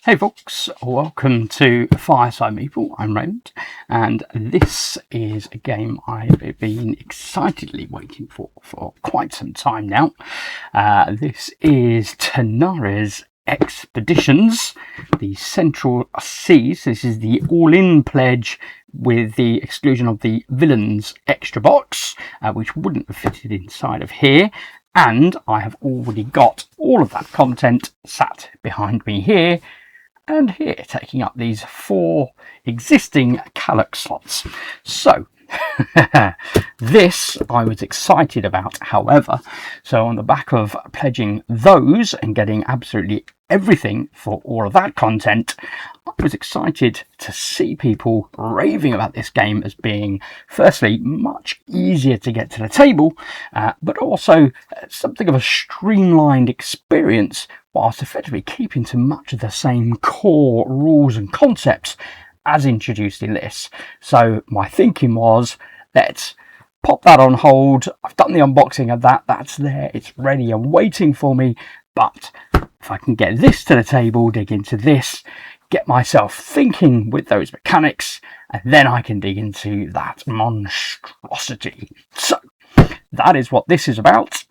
Hey folks, welcome to Fireside Meeple. I'm Raymond, and this is a game I've been excitedly waiting for quite some time now. This is Tanares Expeditions, the Central Seas. This is the all-in pledge with the exclusion of the Villains extra box, which wouldn't have fitted inside of here. And I have already got all of that content sat behind me here and here, taking up these 4 existing Callox slots. So this I was excited about, however. So on the back of pledging those and getting absolutely everything for all of that content, I was excited to see people raving about this game as being, firstly, much easier to get to the table, but also something of a streamlined experience, whilst effectively keeping to much of the same core rules and concepts as introduced in this. So my thinking was, let's pop that on hold. I've done the unboxing of that. That's there. It's ready and waiting for me. But if I can get this to the table, dig into this, get myself thinking with those mechanics, and then I can dig into that monstrosity. So that is what this is about.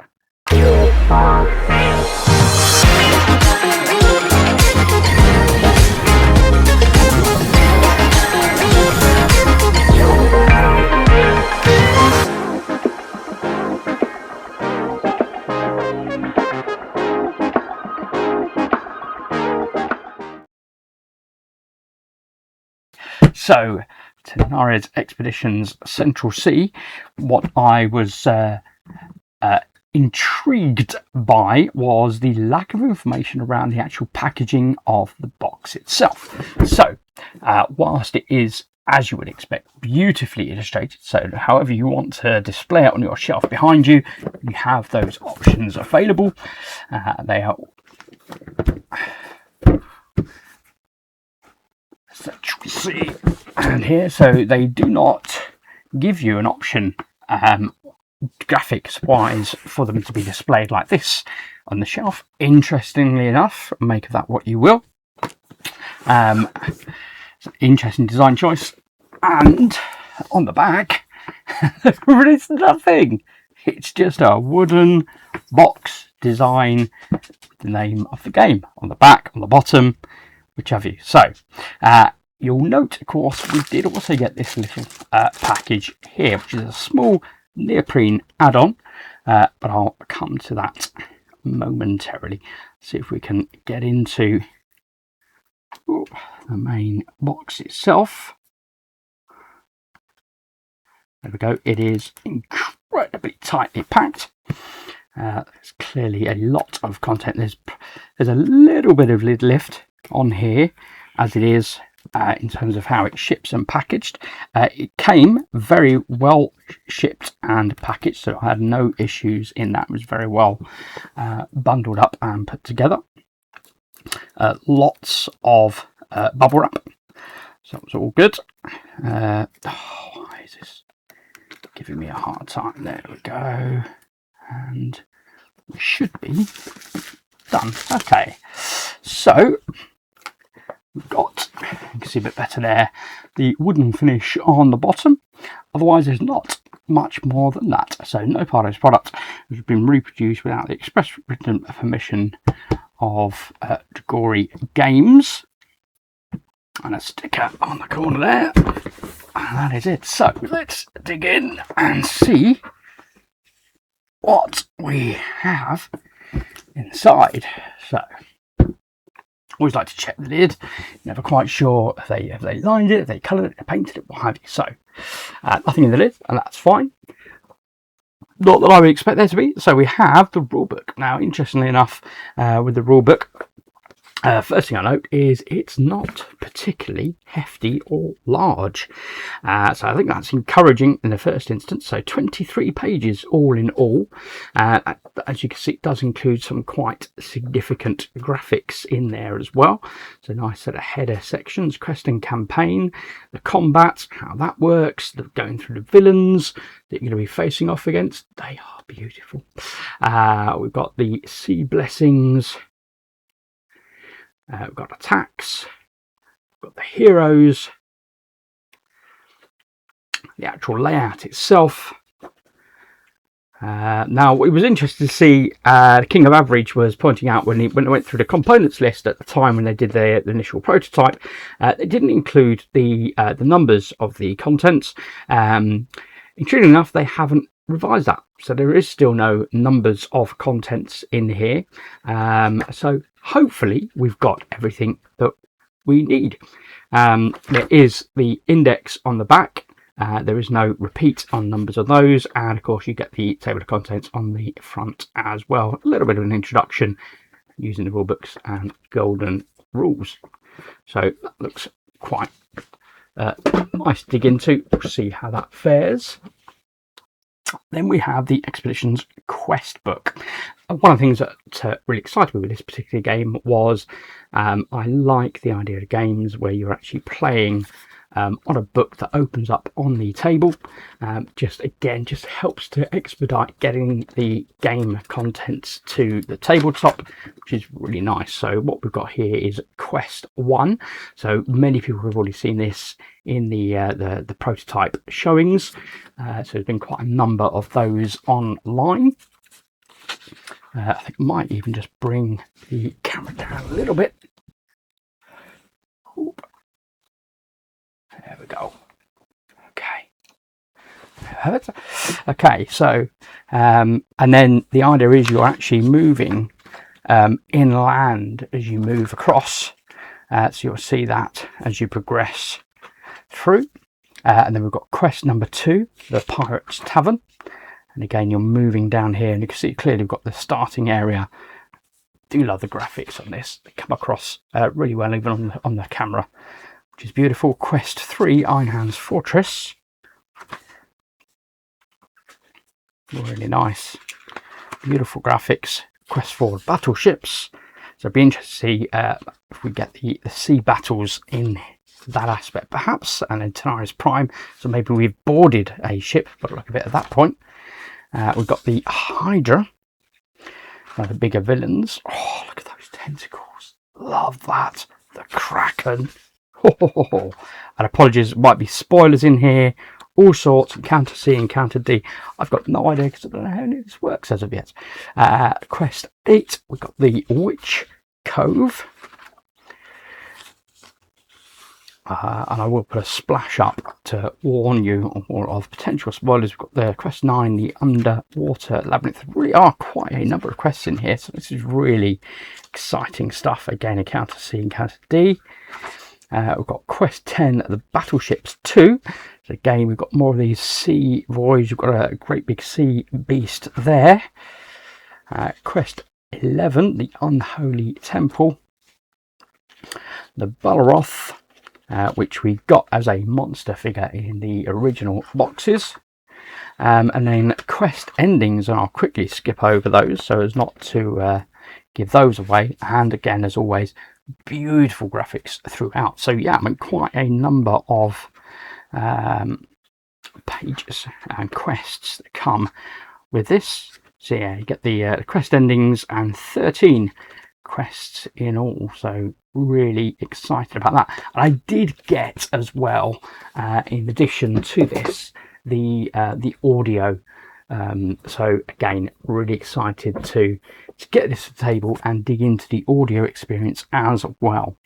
So, Tanares Expeditions Central Sea, what I was intrigued by was the lack of information around the actual packaging of the box itself. So, whilst it is, as you would expect, beautifully illustrated, so however you want to display it on your shelf behind you, you have those options available. They are Central Sea and here, so they do not give you an option graphics wise for them to be displayed like this on the shelf. Interestingly enough, make of that what you will. Interesting design choice. And on the back there is nothing. It's just a wooden box design with the name of the game on the back, on the bottom, whichever you. So you'll note, of course, we did also get this little package here, which is a small neoprene add-on, but I'll come to that momentarily. See if we can get into the main box itself. There we go. It is incredibly tightly packed. There's clearly a lot of content. There's a little bit of lid lift on here, as it is in terms of how it ships and packaged. It came very well shipped and packaged, so I had no issues in that. It was very well bundled up and put together. Lots of bubble wrap, so it was all good. Why is this giving me a hard time? There we go, and we should be done. Okay, so we've got, you can see a bit better there, the wooden finish on the bottom. Otherwise, there's not much more than that. So no part of this product has been reproduced without the express written permission of Gory Games. And a sticker on the corner there. And that is it. So let's dig in and see what we have inside. So always like to check the lid. Never quite sure if they lined it, if they coloured it, if they painted it, what have you. So nothing in the lid, and that's fine. Not that I would expect there to be. So we have the rulebook. Now, interestingly enough, with the rulebook, first thing I note is it's not particularly hefty or large. So I think that's encouraging in the first instance. So 23 pages all in all. As you can see, it does include some quite significant graphics in there as well. So nice set of header sections, quest and campaign, the combat, how that works, going through the villains that you're going to be facing off against. They are beautiful. We've got the sea blessings, We've got attacks, we've got the heroes, the actual layout itself. Now, it was interesting to see the King of Average was pointing out when they went through the components list at the time when they did the initial prototype, they didn't include the numbers of the contents. Intriguingly enough, they haven't revised that, so there is still no numbers of contents in here. So hopefully we've got everything that we need. There is the index on the back. There is no repeat on numbers of those, and of course you get the table of contents on the front as well. A little bit of an introduction using the rule books and golden rules. So that looks quite nice to dig into. We'll see how that fares. Then we have the Expeditions quest book. One of the things that really excited me with this particular game was I like the idea of games where you're actually playing on a book that opens up on the table. Just helps to expedite getting the game contents to the tabletop, which is really nice. So what we've got here is quest 1. So many people have already seen this in the prototype showings. So there's been quite a number of those online. I think I might even just bring the camera down a little bit. Oop. There we go. Okay. Okay, so and then the idea is you're actually moving inland as you move across. So you'll see that as you progress through. And then we've got quest number 2, the Pirates Tavern. And again, you're moving down here, and you can see clearly we've got the starting area. I do love the graphics on this. They come across really well, even on the camera, which is beautiful. Quest 3, Einhand's Fortress. Really nice. Beautiful graphics. Quest 4, Battleships. So it'd be interesting to see if we get the sea battles in that aspect, perhaps, and then Tanares Prime. So maybe we've boarded a ship, but look a bit at that point. We've got the Hydra, one of the bigger villains. Oh, look at those tentacles. Love that. The Kraken. And apologies, might be spoilers in here. All sorts, Encounter C, Encounter D. I've got no idea because I don't know how any of this works as of yet. Quest 8, we've got the Witch Cove. And I will put a splash up to warn you of potential spoilers. We've got the quest 9, the Underwater Labyrinth. There really are quite a number of quests in here, so this is really exciting stuff. Again, Encounter C, Encounter D. We've got quest 10, the Battleships 2. So again, we've got more of these sea voyages. We've got a great big sea beast there. Quest 11, the Unholy Temple. The Balroth, which we got as a monster figure in the original boxes. And then quest endings, and I'll quickly skip over those so as not to give those away. And again, as always, beautiful graphics throughout. So yeah, I mean, quite a number of pages and quests that come with this. So yeah, you get the quest endings and 13 quests in all, so really excited about that. And I did get as well, in addition to this, the audio. So again, really excited to get this to the table and dig into the audio experience as well.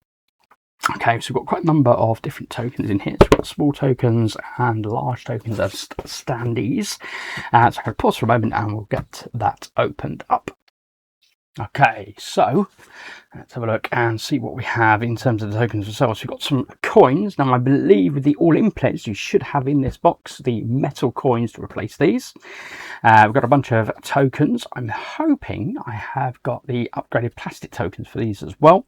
Okay, so we've got quite a number of different tokens in here. So we've got small tokens and large tokens as standees. So I'm going to pause for a moment and we'll get that opened up. Okay, so let's have a look and see what we have in terms of the tokens themselves. We've got some coins. Now, I believe with the all-in pledge, you should have in this box the metal coins to replace these. We've got a bunch of tokens. I'm hoping I have got the upgraded plastic tokens for these as well.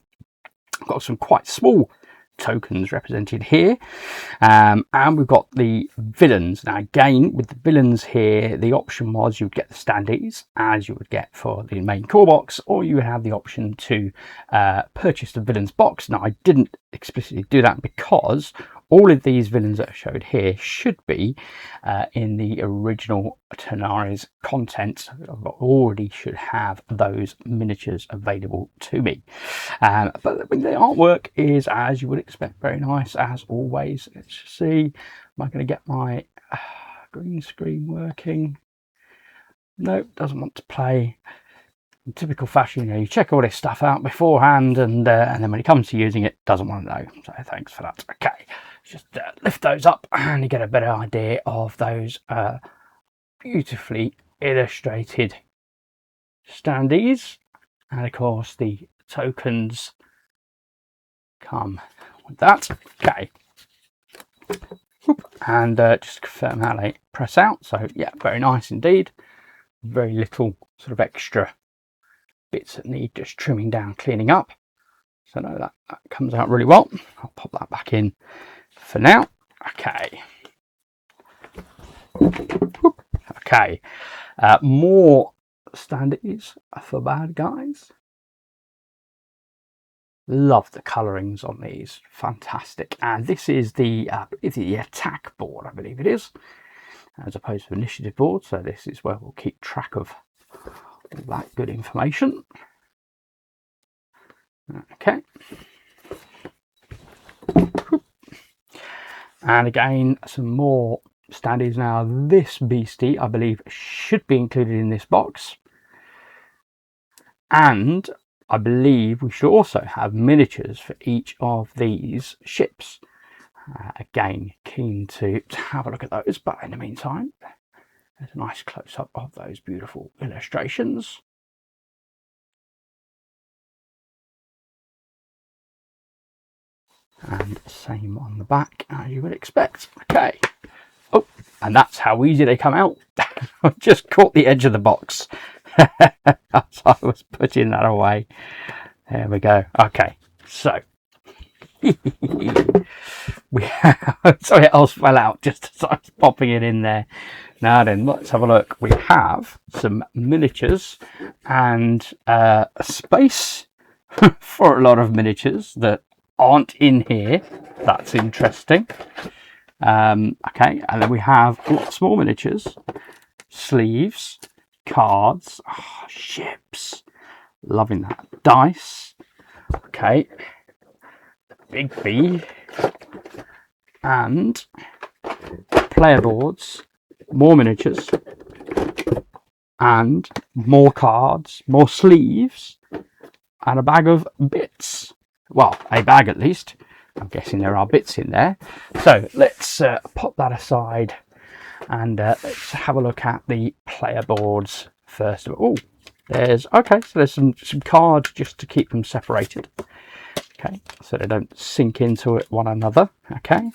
I've got some quite small tokens represented here, and we've got the villains. Now again, with the villains here, the option was you'd get the standees as you would get for the main core box, or you would have the option to purchase the villains box. Now I didn't explicitly do that because all of these villains that are showed here should be in the original Tanares content. I already should have those miniatures available to me. But the artwork is, as you would expect, very nice as always. Let's see, am I going to get my green screen working? No, doesn't want to play. In typical fashion, you check all this stuff out beforehand, and then when it comes to using it, doesn't want to know. So thanks for that. Okay, just lift those up and you get a better idea of those beautifully illustrated standees. And of course the tokens come with that. Okay, and just confirm how they press out. So yeah, very nice indeed. Very little sort of extra bits that need just trimming down, cleaning up. So no, that comes out really well. I'll pop that back in for now. Okay. Okay. More standees for bad guys. Love the colorings on these, fantastic. And this is the attack board, I believe it is, as opposed to initiative board. So this is where we'll keep track of all that good information. Okay. And again, some more standees. Now this beastie, I believe, should be included in this box, and I believe we should also have miniatures for each of these ships. Again, keen to have a look at those, but in the meantime, there's a nice close-up of those beautiful illustrations. And same on the back, as you would expect. Okay. Oh, and that's how easy they come out. I just caught the edge of the box as I was putting that away. There we go. Okay, so we have, something else fell out just as I was popping it in there. Now then, let's have a look. We have some miniatures and a space for a lot of miniatures that aren't in here. That's interesting. Okay, and then we have lots more miniatures, sleeves, cards, ships, loving that, dice, okay, the big B, and player boards, more miniatures, and more cards, more sleeves, and a bag of bits. Well, a bag at least. I'm guessing there are bits in there. So let's pop that aside and let's have a look at the player boards first of all. Oh, there's some cards just to keep them separated. Okay, so they don't sink into it one another. Okay,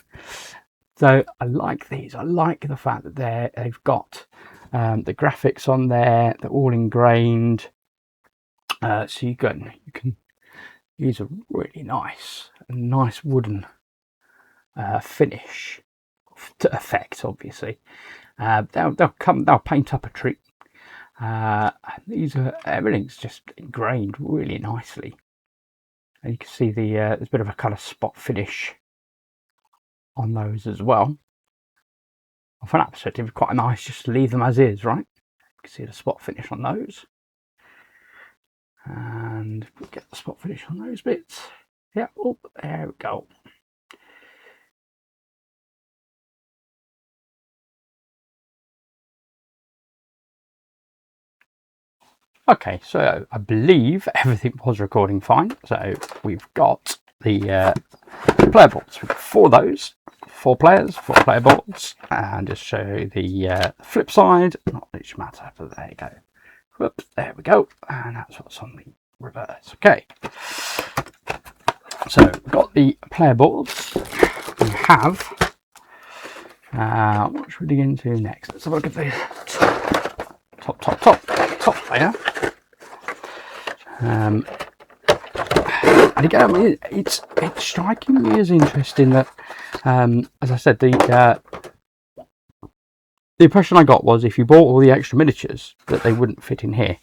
so I like these. I like the fact that they've got the graphics on there. They're all ingrained. So you can use a really nice wooden finish to effect. Obviously, they'll paint up a tree. These are, everything's just ingrained really nicely, and you can see there's a bit of a kind of spot finish on those as well. From that perspective, quite nice just to leave them as is, right? You can see the spot finish on those. And we get the spot finish on those bits. Yeah, oh, there we go. Okay, so I believe everything was recording fine. So we've got the player boards. We've got 4 of those, 4 players, 4 player boards, and just show you the flip side. Not much matter, but there you go. Whoops, there we go, and that's what's on the reverse. Okay, so we've got the player boards. We have what should we dig into next? Let's have a look at the top layer. And again, it's striking me as interesting that, as I said, the impression I got was if you bought all the extra miniatures that they wouldn't fit in here,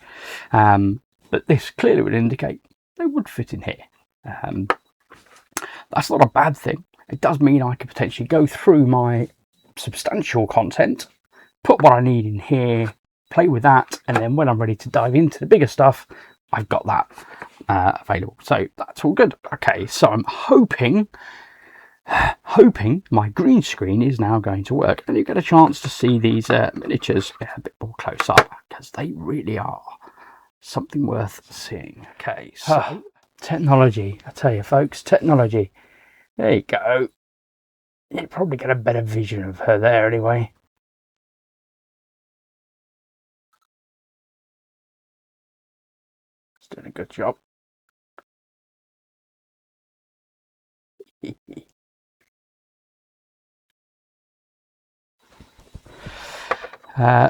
but this clearly would indicate they would fit in here. That's not a bad thing. it does mean I could potentially go through my substantial content, put what I need in here, play with that, and then when I'm ready to dive into the bigger stuff, I've got that available. So that's all good. Okay, so I'm hoping my green screen is now going to work, and you get a chance to see these miniatures a bit more close up, because they really are something worth seeing. Okay, so technology, I tell you folks, technology. There you go. You probably get a better vision of her there anyway. It's doing a good job.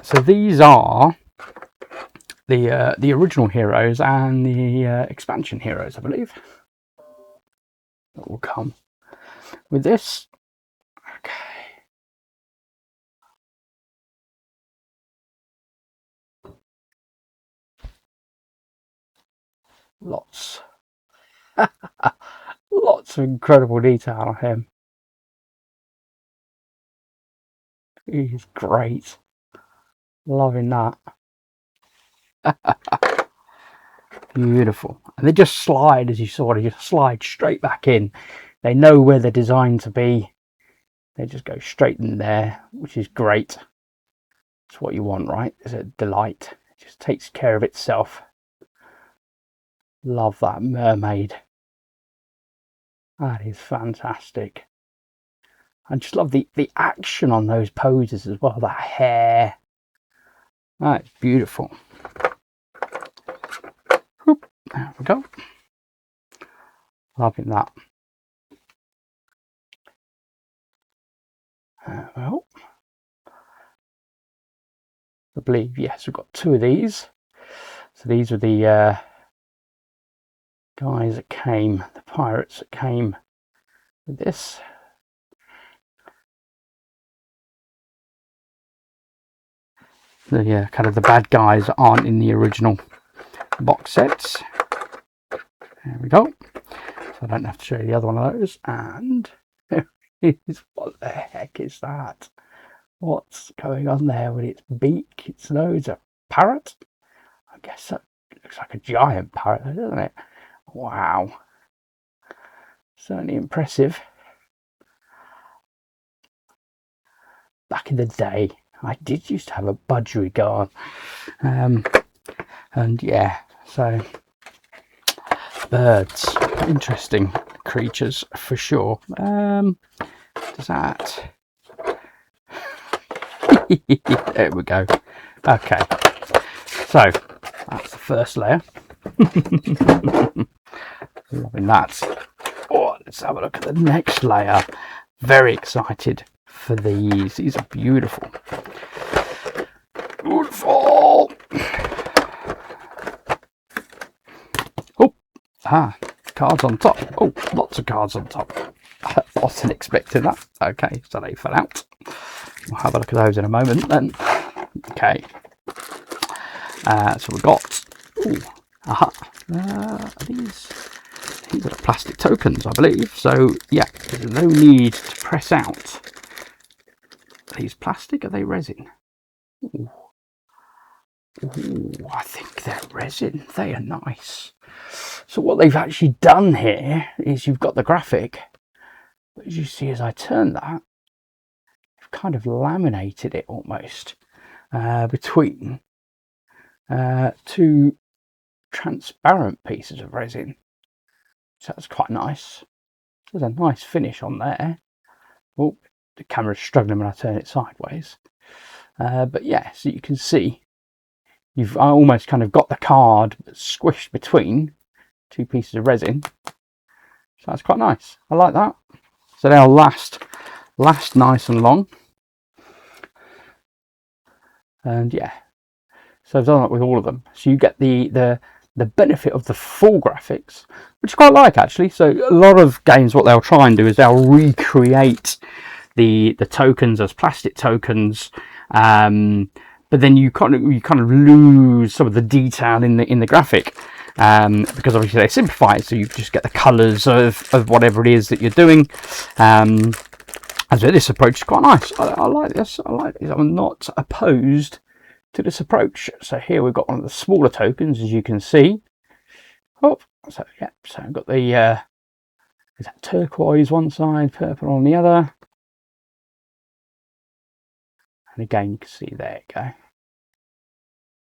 So these are the original heroes and the expansion heroes, I believe, that will come with this. Okay. Lots of incredible detail on him. He's great. Loving that. Beautiful. And they just slide, as you saw, they just slide straight back in. They know where they're designed to be. They just go straight in there, which is great. It's what you want, right? It's a delight. It just takes care of itself. Love that mermaid. That is fantastic. I just love the action on those poses as well. That hair. That's beautiful. Whoop, there we go. Loving that. Well, I believe, yes, we've got two of these. So these are the guys that came, the pirates that came with this. The kind of the bad guys aren't in the original box sets. There we go. So I don't have to show you the other one of those. And what the heck is that? What's going on there with its beak, its nose? A parrot? I guess that looks like a giant parrot, doesn't it? Wow. Certainly impressive. Back in the day, I did used to have a budgerigar. And yeah, so birds, interesting creatures for sure. Does that... There we go. Okay, so that's the first layer. Loving that. Oh, let's have a look at the next layer. Very excited for these. These are beautiful. Beautiful. Oh, cards on top. Oh, lots of cards on top. I wasn't expecting that. Okay, so they fell out. We'll have a look at those in a moment then. Okay. So we've got... Ooh, aha. These are plastic tokens, I believe. So, yeah, there's no need to press out. Are these plastic? Are they resin? Ooh. Ooh, I think they're resin. They are nice. So what they've actually done here is you've got the graphic. But as you see, as I turn that, you've kind of laminated it almost between two transparent pieces of resin. So that's quite nice. There's a nice finish on there. Oh, the camera's struggling when I turn it sideways. But yeah, so you can see you've almost kind of got the card squished between two pieces of resin. So that's quite nice. I like that. So they'll last nice and long. And yeah, so I've done that with all of them. So you get the benefit of the full graphics, which I quite like actually. So a lot of games, what they'll try and do is they'll recreate the tokens as plastic tokens, but then you kind of lose some of the detail in the graphic. because obviously they simplify it, so you just get the colours of whatever it is that you're doing. And so this approach is quite nice. I like this. I like this. I'm not opposed to this approach. So here we've got one of the smaller tokens, as you can see. Oh, so yeah, so I've got the is that turquoise one side, purple on the other, and again you can see, there you go.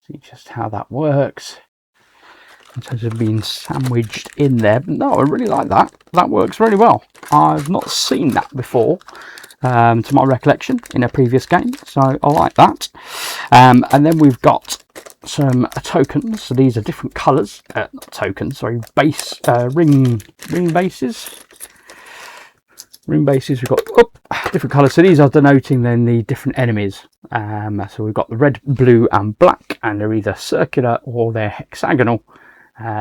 See just how that works in terms of being sandwiched in there. But no, I really like that. That works really well. I've not seen that before, to my recollection, in a previous game, so I like that. And then we've got some tokens. So these are different colours, not tokens, sorry, base ring bases. Ring bases. We've got different colours. So these are denoting then the different enemies. So we've got the red, blue, and black, and they're either circular or they're hexagonal.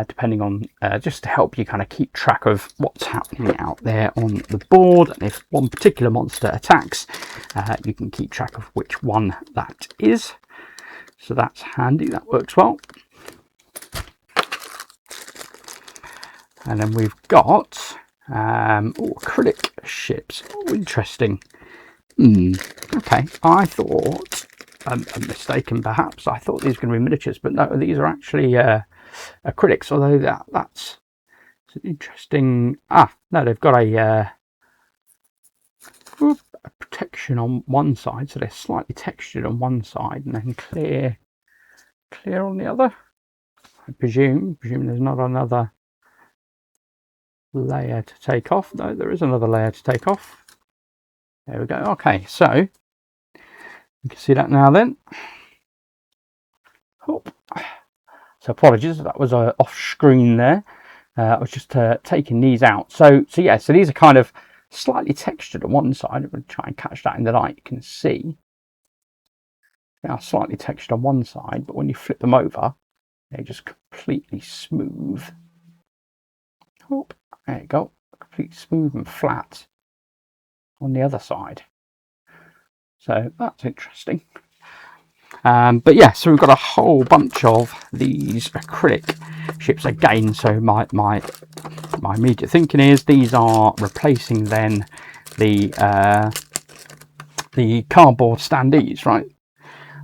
Depending on, just to help you kind of keep track of what's happening out there on the board, and if one particular monster attacks, you can keep track of which one that is. So that's handy, that works well. And then we've got acrylic ships. Oh, interesting. Okay, I thought, mistaken perhaps, I thought these were going to be miniatures, but no, these are actually acrylics, although that's an interesting. No, they've got a protection on one side, so they're slightly textured on one side and then clear on the other. I presume there's not another layer to take off. No, there is another layer to take off. There we go. Okay, so you can see that now then. Oh. So apologies, that was off screen there. I was just taking these out. So yeah, so these are kind of slightly textured on one side. I'm going to try and catch that in the light. You can see they are slightly textured on one side, but when you flip them over, they're just completely smooth. Oh, there you go, completely smooth and flat on the other side. So that's interesting. But yeah, so we've got a whole bunch of these acrylic ships again. So my immediate thinking is these are replacing then the cardboard standees, right?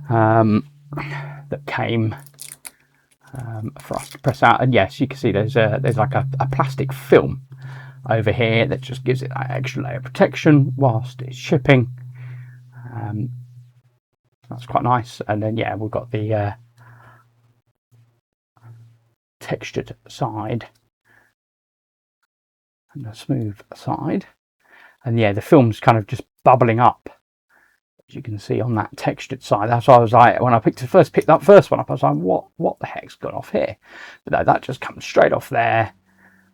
That came for us to press out. And yes, you can see there's like a plastic film over here that just gives it that extra layer of protection whilst it's shipping. That's quite nice. And then yeah, we've got the textured side and the smooth side, and yeah, the film's kind of just bubbling up, as you can see on that textured side. That's why I was like, when I picked that first one up, I was like, what the heck's gone off here? But no, that just comes straight off there,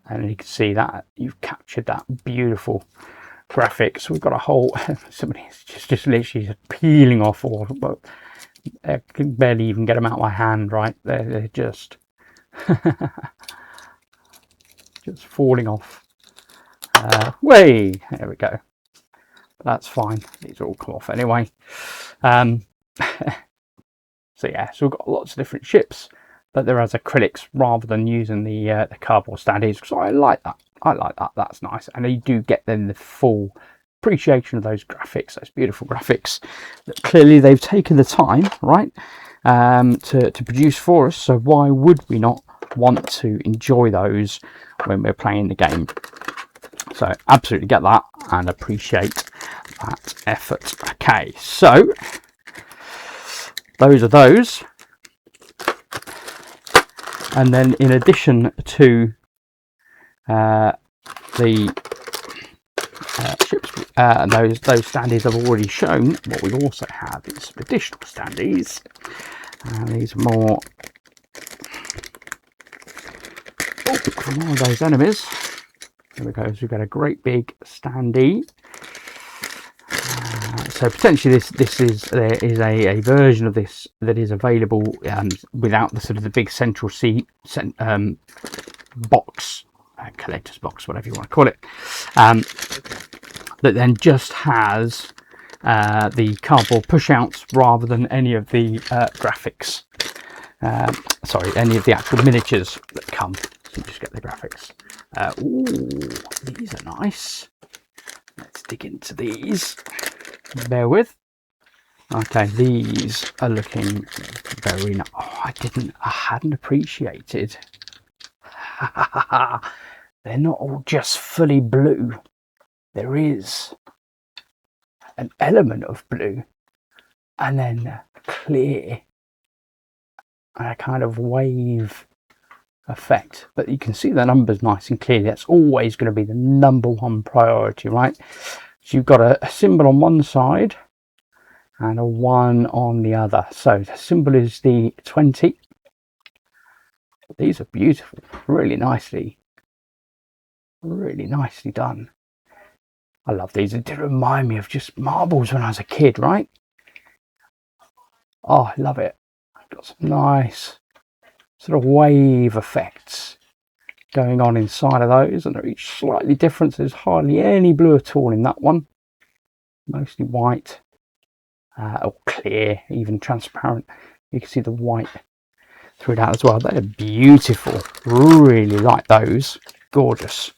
and you can see that you've captured that beautiful graphics. We've got a whole somebody's just literally peeling off, or I can barely even get them out of my hand, right? They're just just falling off. Way there we go. But that's fine, these all come off anyway. So yeah, so we've got lots of different ships, but they're as acrylics rather than using the cardboard standees. So I like that. That's nice, and you do get then the full appreciation of those graphics, those beautiful graphics that clearly they've taken the time, right, to produce for us. So why would we not want to enjoy those when we're playing the game? So absolutely get that and appreciate that effort. Okay, so those are those, and then in addition to the ships, those standees I've already shown, what we also have is some additional standees. These are more from all of those enemies. There we go. So we've got a great big standee. So potentially there is a version of this that is available without the sort of the big central box, collector's box, whatever you want to call it, that then just has the cardboard push outs rather than any of the graphics. sorry, any of the actual miniatures that come. So you just get the graphics. Ooh, these are nice. Let's dig into these. Bear with. Okay, these are looking very nice. Oh, I hadn't appreciated. They're not all just fully blue. There is an element of blue and then clear and a kind of wave effect. But you can see the numbers nice and clearly. That's always going to be the #1 priority, right? So you've got a symbol on one side and a 1 on the other. So the symbol is the 20. These are beautiful, really nicely done. I love these. It did remind me of just marbles when I was a kid, right? Oh, I love it. Got some nice sort of wave effects going on inside of those, and they're each slightly different. So there's hardly any blue at all in that one. Mostly white, or clear, even transparent. You can see the white through that as well. They're beautiful. Really like those. Gorgeous.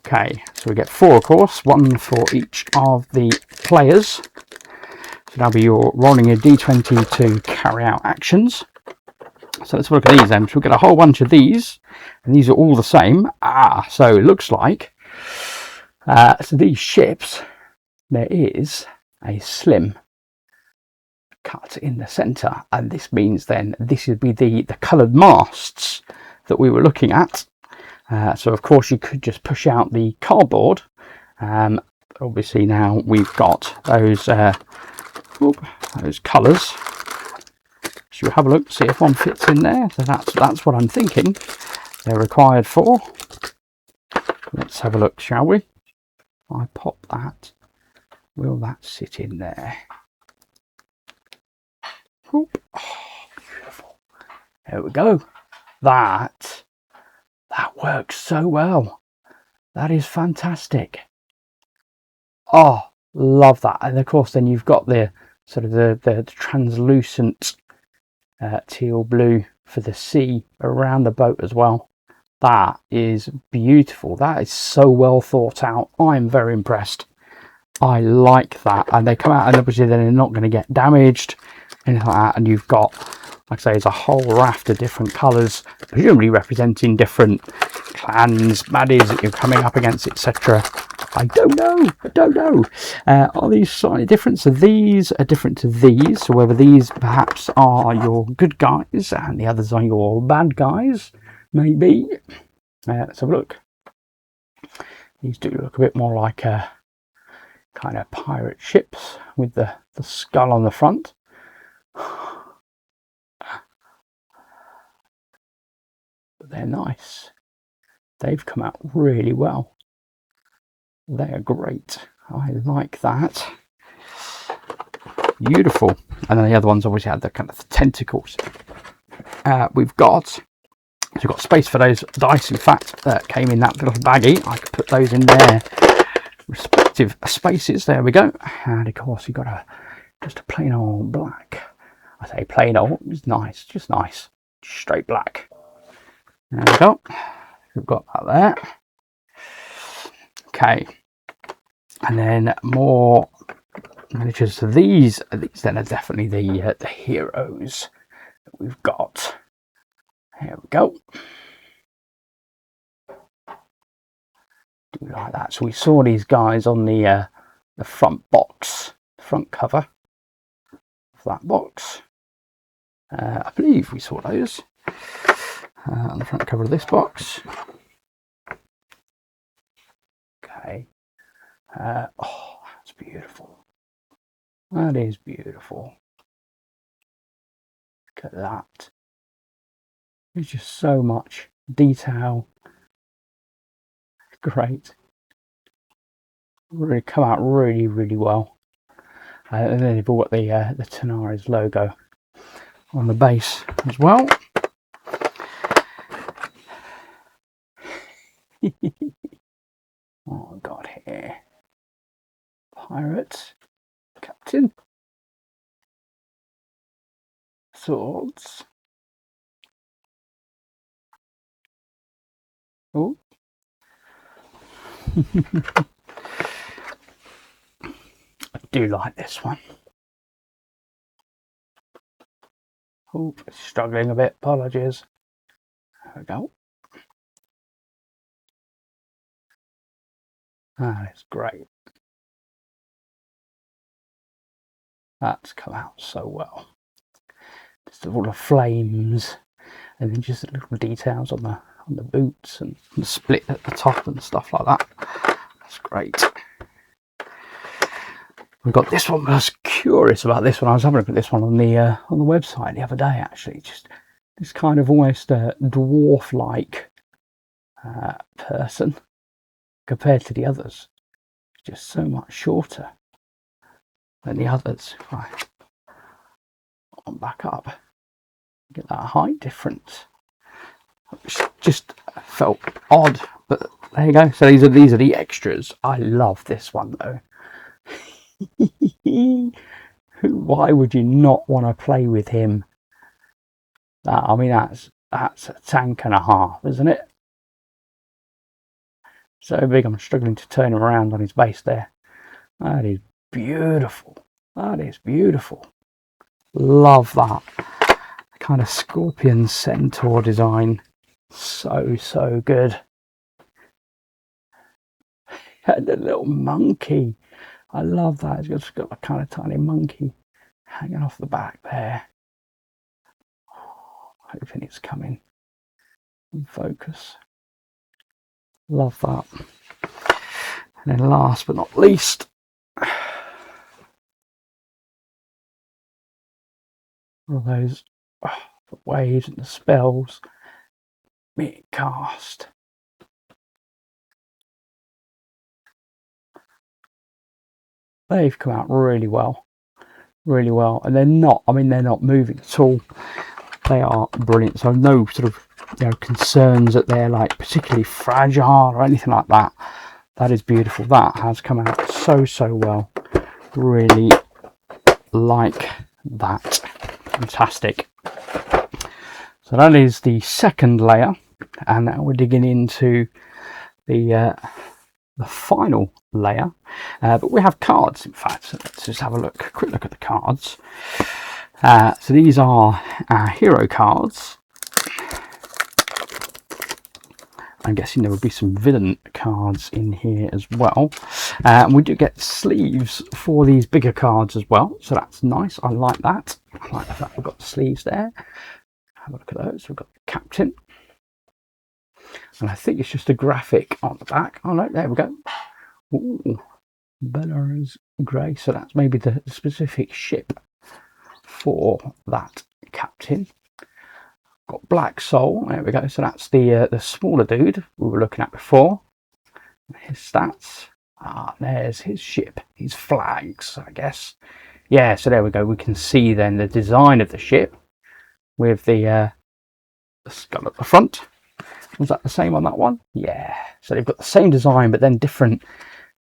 Okay, so we get 4, of course, 1 for each of the players. So now you're rolling a d20 to carry out actions. So let's look at these then. So we'll get a whole bunch of these, and these are all the same. So it looks like, so these ships, there is a slim cut in the centre, and this means then this would be the coloured masts that we were looking at. So of course you could just push out the cardboard. Obviously now we've got those colours. So we'll have a look, see if one fits in there. So that's what I'm thinking they're required for. Let's have a look, shall we? If I pop that, will that sit in there? Oop. Oh, beautiful. There we go. That works so well. That is fantastic. Oh, love that. And of course then you've got the sort of the translucent teal blue for the sea around the boat as well. That is beautiful. That is so well thought out. I'm very impressed. I like that. And they come out, and obviously then they're not going to get damaged, anything like that. And you've got, like I say, it's a whole raft of different colours, presumably representing different clans, baddies that you're coming up against, etc. I don't know. Are these slightly different? So these are different to these. So whether these perhaps are your good guys and the others are your bad guys, maybe. Let's have a look. These do look a bit more like kind of pirate ships with the skull on the front. But they're nice. They've come out really well. They are great. I like that. Beautiful. And then the other ones obviously had the kind of tentacles. We've got space for those dice, in fact, that came in that little baggie. I could put those in their respective spaces. There we go. And of course you've got just a plain old black. I say plain old, it's nice, just nice. Straight black. There we go. We've got that there. Okay. And then more miniatures. So these then are definitely the heroes that we've got. Here we go. Do like that. So we saw these guys on the front box, front cover of that box. I believe we saw those on the front cover of this box. Okay. Oh, that's beautiful. That is beautiful. Look at that. There's just so much detail. Great. Really come out really, really well. And then they've all got the Tanares logo on the base as well. Oh, I've got here pirate, captain, swords, Oh. I do like this one. Oh, struggling a bit. Apologies. There we go. That is great. That's come out so well. Just all the flames, and then just the little details on the boots and the split at the top and stuff like that. That's great. We've got this one. I was curious about this one. I was having a look at this one on the website the other day. Actually, just this kind of almost dwarf-like person compared to the others. It's just so much shorter than the others. Right, on back up. Get that height difference. Just felt odd, but there you go. So these are the extras. I love this one though. Why would you not want to play with him? I mean, that's a tank and a half, isn't it? So big, I'm struggling to turn him around on his base there. That is beautiful. That is beautiful. Love that kind of scorpion centaur design. So good. And the little monkey. I love that. It's just got a kind of tiny monkey hanging off the back there. Hoping it's coming in focus. Love that. And then last but not least, all those the waves and the spells being cast. They've come out really well, and they're not moving at all. They are brilliant. So no sort of concerns that they're like particularly fragile or anything like that. That is beautiful. That has come out so well. Really like that. Fantastic. So that is the second layer, and now we're digging into the final layer, but we have cards. In fact, so let's just have a quick look at the cards. So these are our hero cards. I'm guessing there will be some villain cards in here as well. And we do get sleeves for these bigger cards as well, so that's nice. I like that. I like the fact we've got the sleeves there. Have a look at those. We've got the captain, and I think it's just a graphic on the back. Oh no, there we go. Ooh, Belarus Grey. So that's maybe the specific ship for that captain. Got Black Soul. There we go. So that's the smaller dude we were looking at before. His stats. There's his ship. His flags, I guess. Yeah. So there we go. We can see then the design of the ship with the skull at the front. Was that the same on that one? Yeah. So they've got the same design, but then different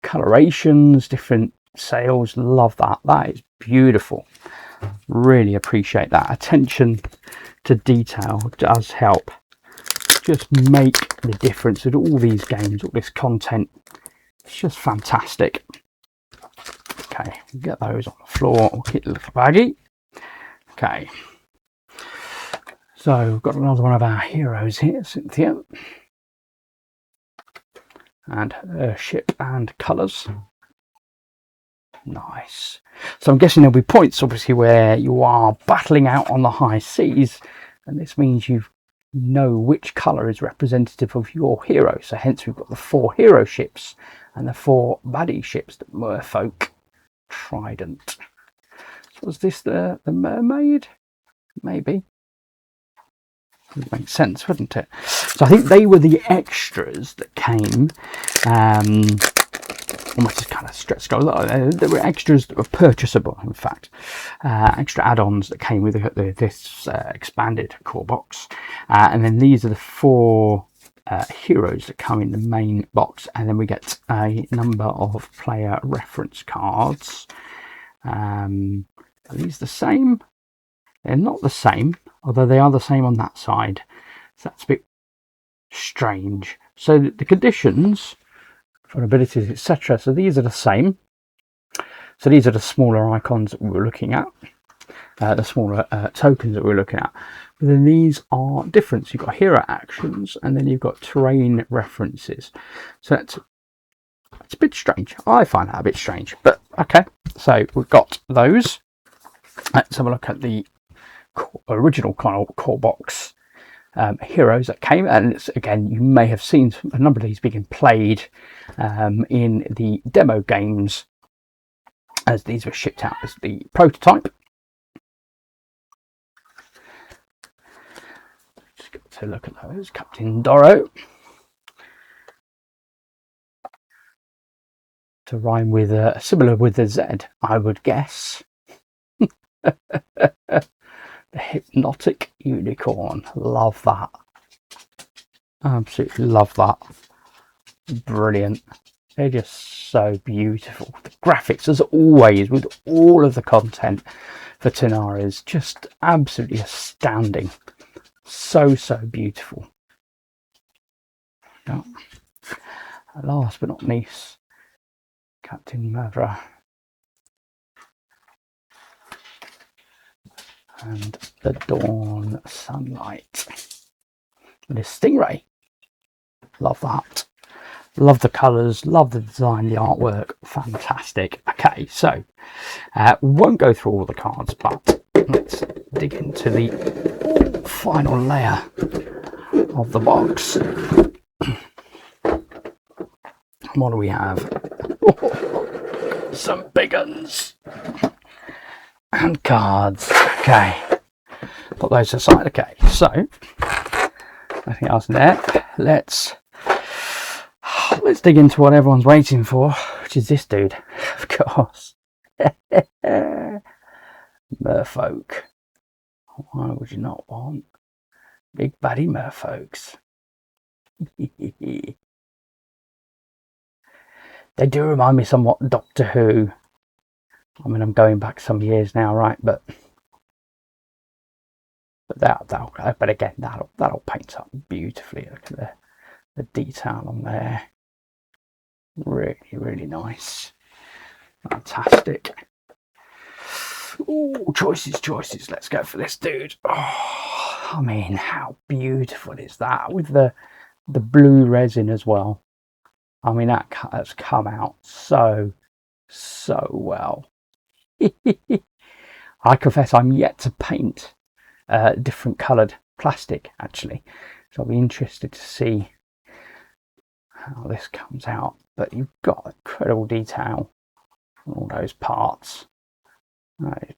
colorations, different sails. Love that. That is beautiful. Really appreciate that. Attention to detail does help just make the difference with all these games, all this content. It's just fantastic. Okay, we'll get those on the floor. We'll keep the little baggie. Okay. So we've got another one of our heroes here, Cynthia. And her ship and colours. Nice. So I'm guessing there'll be points, obviously, where you are battling out on the high seas, and this means you know which colour is representative of your hero. So hence we've got the 4 hero ships and the 4 baddie ships, the merfolk trident. So was this the mermaid? Maybe. Would make sense, wouldn't it? So I think they were the extras that came. Almost just kind of stretch goals. There were extras that were purchasable, in fact. Extra add-ons that came with this expanded core box. And then these are the 4 heroes that come in the main box. And then we get a number of player reference cards. Are these the same? They're not the same, although they are the same on that side. So that's a bit strange. So the conditions for abilities, etc. So these are the same. So these are the smaller icons that we were looking at, the smaller tokens that we were looking at. But then these are different. So you've got hero actions, and then you've got terrain references. So it's a bit strange. I find that a bit strange, but okay. So we've got those. Let's have a look at the original kind of core box heroes that came, and it's, again, you may have seen a number of these being played in the demo games, as these were shipped out as the prototype. Just got to look at those. Captain Doro, to rhyme with similar with the Z, I would guess. The hypnotic unicorn, love that, absolutely love that, brilliant. They're just so beautiful. The graphics, as always with all of the content for Tanares, just absolutely astounding. So beautiful. Oh. Last but not least, Captain Murderer and the Dawn Sunlight. And this Stingray, love that. Love the colours, love the design, the artwork, fantastic. Okay, so won't go through all the cards, but let's dig into the final layer of the box. What do we have? Oh, some big uns and cards. Okay, put those aside. Okay, so nothing else in there. Let's dig into what everyone's waiting for, which is this dude, of course. Merfolk. Why would you not want big baddie merfolks? They do remind me somewhat of Doctor Who. I mean, I'm going back some years now, right? But again, that'll paint up beautifully. Look at the detail on there. Really nice. Fantastic. Oh, choices. Let's go for this dude. Oh, I mean, how beautiful is that, with the blue resin as well. I mean, that's come out so well. I confess I'm yet to paint different coloured plastic, actually, so I'll be interested to see how this comes out. But you've got incredible detail on all those parts. That is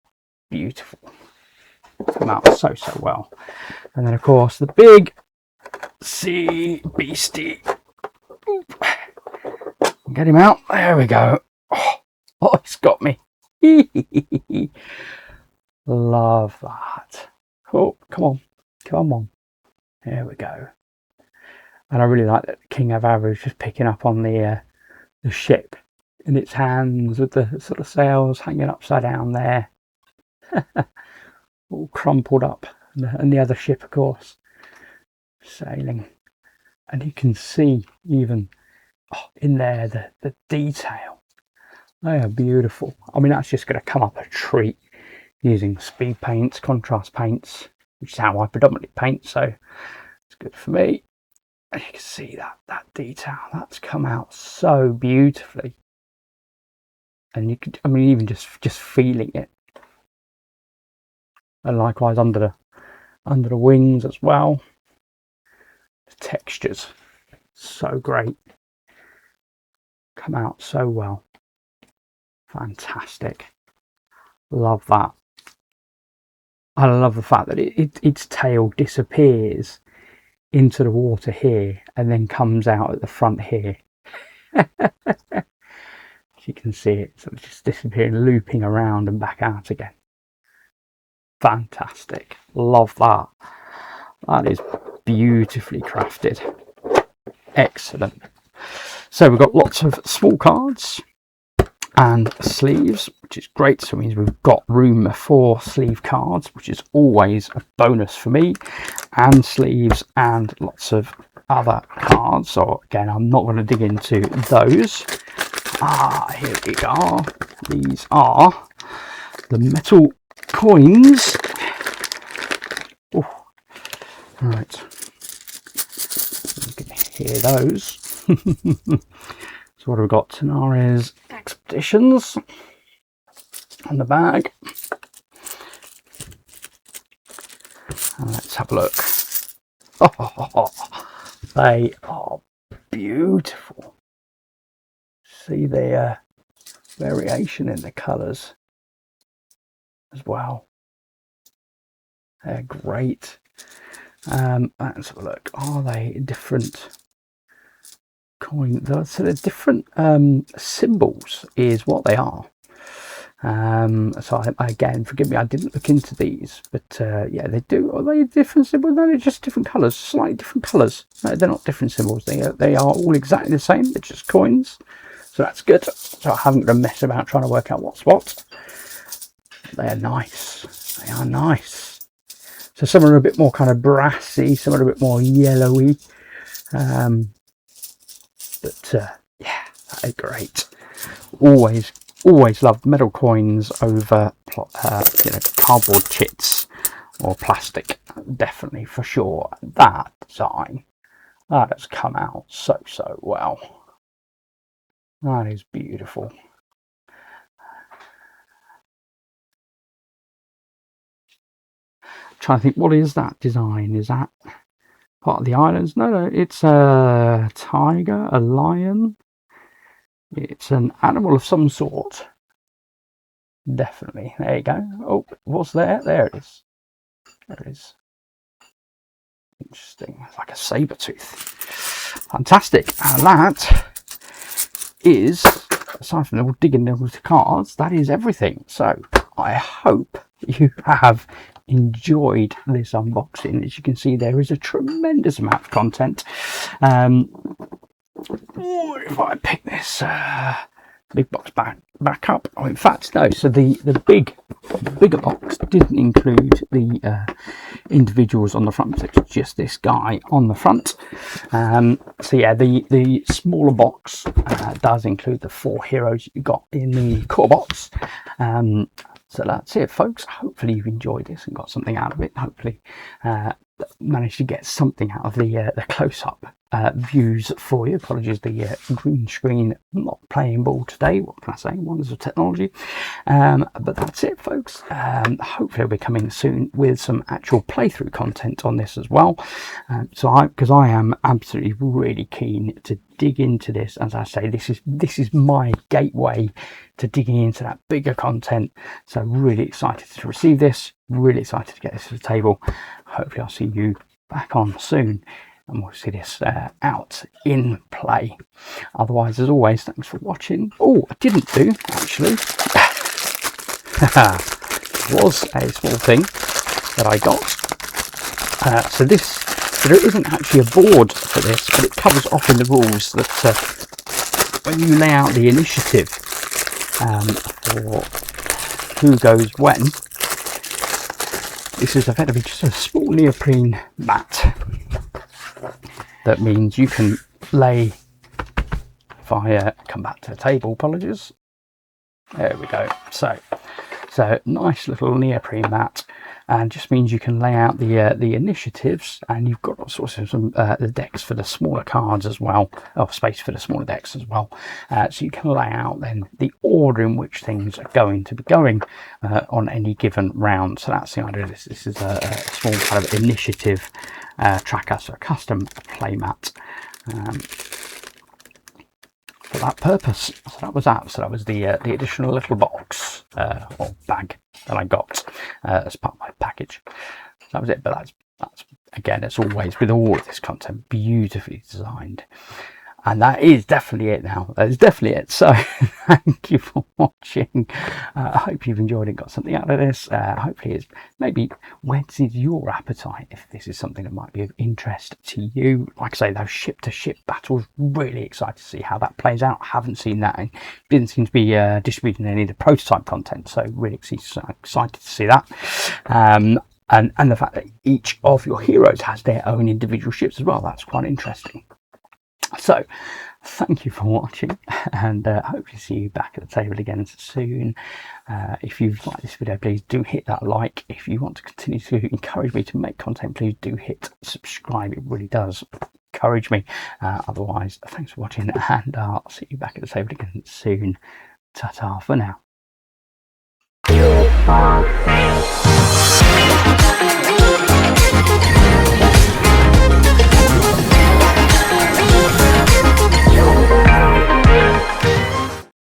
beautiful. It's come out so well. And then, of course, the big sea beastie. Oop. Get him out. There we go. Oh, it's got me. Love that. Oh, come on. There we go. And I really like that King of Average just picking up on the ship in its hands, with the sort of sails hanging upside down there. All crumpled up. And the other ship, of course, sailing. And you can see even in there the detail. They are beautiful. I mean, that's just going to come up a treat using speed paints, contrast paints, which is how I predominantly paint, so it's good for me. And you can see that detail, that's come out so beautifully. And you could, I mean, even just feeling it. And likewise under the wings as well. The textures, so great. Come out so well. Fantastic. Love that. I love the fact that its tail disappears into the water here and then comes out at the front here. As you can see, it sort of just disappearing, looping around and back out again. Fantastic. Love that. That is beautifully crafted. Excellent. So we've got lots of small cards and sleeves, which is great. So it means we've got room for sleeve cards, which is always a bonus for me, and sleeves, and lots of other cards. So again, I'm not going to dig into those. Here we are. These are the metal coins. Oh, right. You can hear those. So what have we got? Tanares Expeditions on the bag. And let's have a look. Oh, they are beautiful. See the variation in the colours as well. They're great. Let's have a look. Are they different coins? So they're different symbols is what they are. So again, forgive me, I didn't look into these, but yeah, they do. Are they different symbols? No, they're just different colours, slightly different colours. No, they're not different symbols. They are all exactly the same. They're just coins. So that's good. So I haven't got to mess about trying to work out what's what. They are nice. They are nice. So some are a bit more kind of brassy, some are a bit more yellowy. But yeah, that is great. Always loved metal coins over cardboard chits or plastic. Definitely, for sure. That design, that has come out so well. That is beautiful. I'm trying to think, what is that design? Is that part of the islands? No, it's a tiger, a lion. It's an animal of some sort. Definitely. There you go. Oh, what's there? There it is. There it is. Interesting. It's like a saber tooth. Fantastic. And that is, aside from the digging into cards, that is everything. So I hope you have enjoyed this unboxing. As you can see, there is a tremendous amount of content. If I pick this big box back up, oh, in fact no, so the bigger box didn't include the individuals on the front, so it's just this guy on the front. So yeah, the smaller box does include the 4 heroes you got in the core box. So that's it, folks. Hopefully you've enjoyed this and got something out of it. Hopefully managed to get something out of the close-up views for you. Apologies, the green screen not playing ball today. What can I say? Wonders of technology. But that's it, folks. Hopefully I'll be coming soon with some actual playthrough content on this as well. Because I am absolutely really keen to dig into this. As I say, this is my gateway to digging into that bigger content. So really excited to receive this. Really excited to get this to the table. Hopefully I'll see you back on soon and we'll see this out in play. Otherwise, as always, thanks for watching. Oh, I didn't do actually was a small thing that I got. So there isn't actually a board for this, but it covers off in the rules that when you lay out the initiative for who goes when, this is effectively just a small neoprene mat. That means you can lay, if I come back to the table, apologies. There we go. So nice little neoprene mat, and just means you can lay out the initiatives, and you've got all sorts of some the decks for the smaller cards as well, or space for the smaller decks as well. So you can lay out then the order in which things are going to be going on any given round. So that's the idea of this. This is a small kind of initiative tracker, so a custom play mat. For that purpose. So that was that. So that was the additional little box or bag that I got as part of my package. So that was it. But that's again, as always with all of this content, beautifully designed. And that is definitely it now. That is definitely it. So thank you for watching. I hope you've enjoyed it, got something out of this. Hopefully it's maybe whetted your appetite if this is something that might be of interest to you. Like I say, those ship-to-ship battles, really excited to see how that plays out. Haven't seen that, and didn't seem to be distributing any of the prototype content. So really excited to see that. and the fact that each of your heroes has their own individual ships as well. That's quite interesting. So thank you for watching, and hope to see you back at the table again soon. If you've liked this video, please do hit that like. If you want to continue to encourage me to make content, please do hit subscribe. It really does encourage me. Otherwise, thanks for watching, and I'll see you back at the table again soon. Ta-ta for now.